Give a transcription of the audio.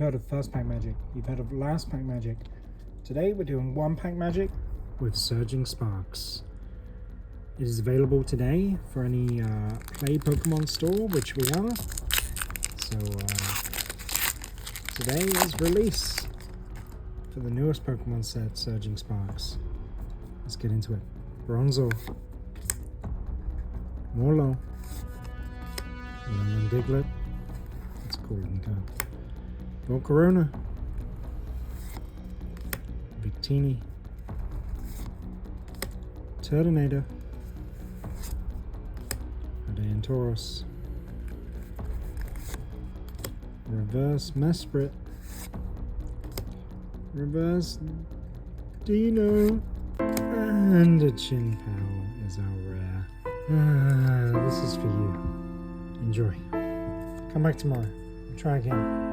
heard of first pack magic, you've heard of last pack magic. Today we're doing one pack magic with Surging Sparks. It is available today for any Play Pokemon store, which we are. So today is release for the newest Pokemon set, Surging Sparks. Let's get into it. Bronzor, Morlo, Lemon Diglett, that's a cool looking card. Volcarona, Victini, Turtonator, Tauros, Reverse Mesprit, Reverse Dino, and a Chinpow is our rare. This is for you. Enjoy. Come back tomorrow. We'll try again.